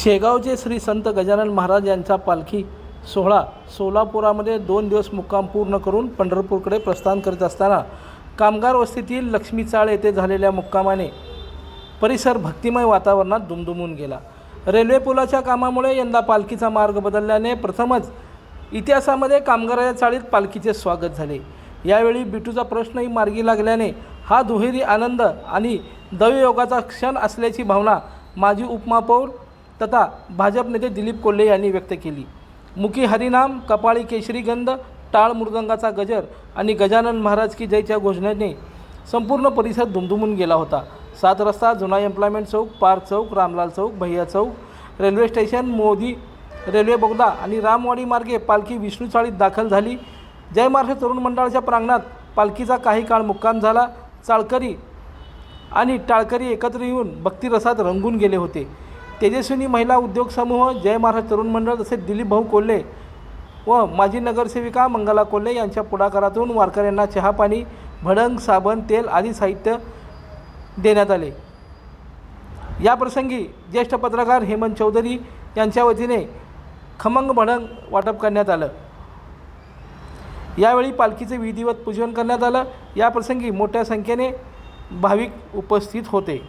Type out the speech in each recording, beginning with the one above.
शेगावचे श्री संत गजानन महाराज यांचा पालखी सोहळा सोलापुरामध्ये 2 दिवस मुक्काम पूर्ण करून पंढरपूरकडे प्रस्थान करीत असताना कामगार वस्तीतील लक्ष्मी चाळ येथे झालेल्या मुक्कामाने परिसर भक्तिमय वातावरणात दुमदुमून गेला। रेल्वे पुलाच्या कामामुळे यंदा पालखीचा मार्ग बदलल्याने प्रथमच इतिहासामध्ये कामगाराच्या चाळीत पालखीचे स्वागत झाले। यावेळी बिटूचा प्रश्नही मार्गी लागल्याने हा दुहेरी आनंद आणि दैवयोगाचा क्षण असल्याची भावना माजी उपमहापौर तथा भाजप नेते दिलीप कोल्हे यांनी व्यक्त केली। मुखी हरिनाम, कपाळी केशरी गंध, टाळ मृदंगाचा गजर आणि गजानन महाराज की जयच्या घोषणेने संपूर्ण परिसर दुमदुमून गेला होता। 7 रस्ता, जुना एम्प्लॉयमेंट चौक, पार्क चौक, रामलाल चौक, भैया चौक, रेल्वे स्टेशन, मोदी रेल्वे बोगदा आणि रामवाडी मार्गे पालखी विष्णू चाळीत दाखल झाली। जय महाराष्ट्र तरुण मंडळाच्या प्रांगणात पालखीचा काही काळ मुक्काम झाला। चाळकरी आणि टाळकरी एकत्र येऊन भक्तिरसात रंगून गेले होते। तेजस्विनी महिला उद्योग समूह, जय महाराष्ट्र तरुण मंडळ तसेच दिलीप भाऊ कोल्हे व माजी नगरसेविका मंगला कोल्हे यांच्या पुढाकारातून वारकऱ्यांना चहा पाणी, भडंग, साबण, तेल आदी साहित्य देण्यात आले। या प्रसंगी ज्येष्ठ पत्रकार हेमंत चौधरी यांच्या वतीने खमंग भडंग वाटप करण्यात आलं। यावेळी पालखीचे विधिवत पूजन करण्यात आलं। या प्रसंगी मोठ्या संख्येने भाविक उपस्थित होते।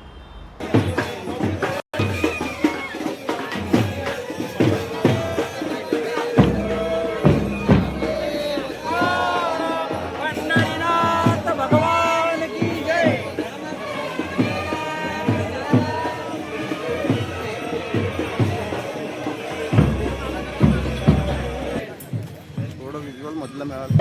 विज्युअल मधलं मिळालं।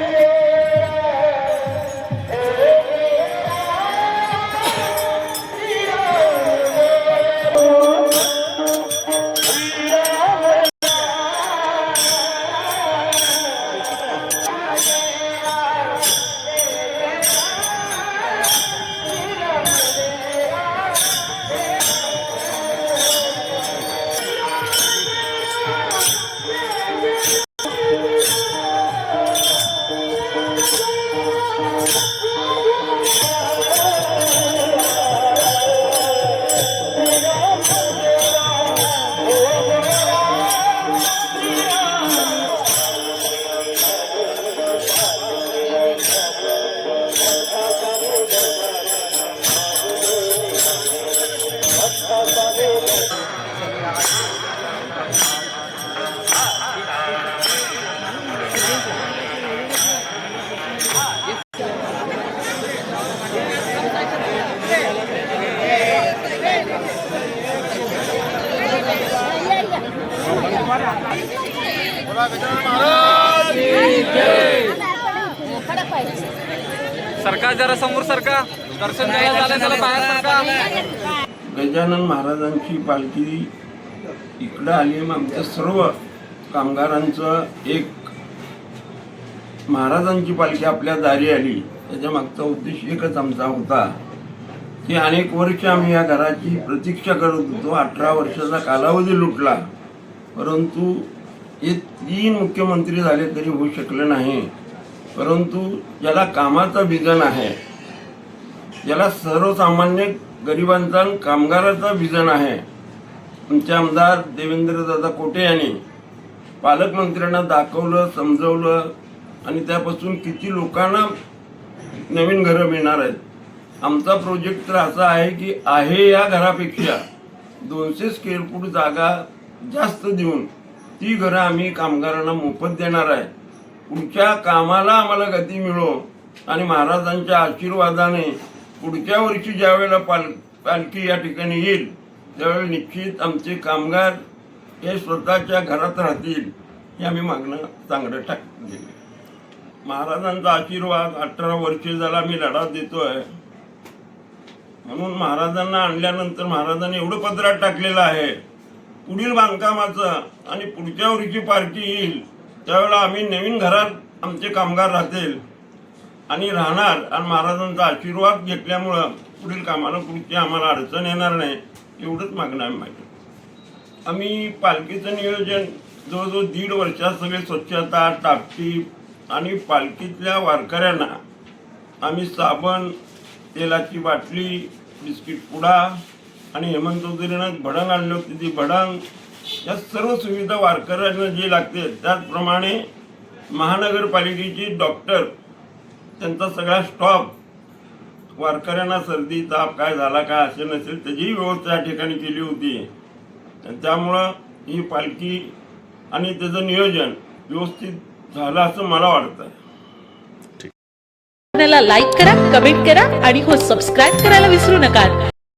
सरकार जरा समोर सरका, दर्शन घ्यायला झालं त्याला बाहेर सरका। गजानन महाराजांची पालखी इकडं आली। मग आमच्या सर्व कामगारांचं एक महाराजांची पालखी आपल्या दारी आली। त्याच्या मागचा उद्देश एकच आमचा होता की अनेक वर्ष आम्ही या घराची प्रतीक्षा करत होतो। 18 वर्षाचा कालावधी लुटला, परंतु हे 3 मुख्यमंत्री झाले तरी होऊ शकले नाही। परंतु ज्याला कामाचा विजन आहे, ज्याला सर्वसामान्य गरिबांचा कामगाराचा विजन आहे, आमचे आमदार देवेंद्रदादा कोटे यांनी पालकमंत्र्यांना दाखवलं, समजवलं आणि त्यापासून किती लोकांना नवीन घरं मिळणार आहेत। आमचा प्रोजेक्ट तर असा आहे की आहे या घरापेक्षा 200 स्क्वेअर फूट जागा जास्त देऊन ती घरं आम्ही कामगारांना मोफत देणार आहे। पुढच्या कामाला आम्हाला गती मिळो आणि महाराजांच्या आशीर्वादाने पुढच्या वर्षी ज्यावेळेला पालखी या ठिकाणी येईल त्यावेळेला निश्चित आमचे कामगार हे स्वतःच्या घरात राहतील हे आम्ही मागणं चांगलं टाकले। महाराजांचा आशीर्वाद 18 वर्ष झाला मी लढा देतोय, म्हणून महाराजांना आणल्यानंतर महाराजांनी एवढं पदरात टाकलेलं आहे पुढील बांधकामाचं आणि पुढच्या वर्षी पालखी येईल त्यावेळेला आम्ही नवीन घरात आमचे कामगार राहतील आणि राहणार आणि महाराजांचा आशीर्वाद घेतल्यामुळं पुढील कामाला पुढची आम्हाला अडचण येणार नाही एवढंच मागणं आम्ही मागितलं। आम्ही पालखीचं नियोजन जवळजवळ 1.5 वर्षात सगळे स्वच्छता, टापटीप आणि पालखीतल्या वारकऱ्यांना आम्ही साबण, तेलाची बाटली, बिस्किट पुडा आणि हेमंत चौधरीनं भडंग आणले होते, ती भडंग या सर्व सुविधा वारकऱ्यांना जे लागते त्याचप्रमाणे महानगरपालिकेची डॉक्टर त्यांचा सगळा स्टॉप वारकऱ्यांना सर्दी ताप काय झाला काय असे नसेल त्याचीही व्यवस्था या ठिकाणी केली होती. त्यामुळं ही पालखी आणि त्याचं नियोजन व्यवस्थित झालं असं मला वाटतं. लाईक करा, कमेंट करा आणि हो सबस्क्राईब करायला विसरू नका.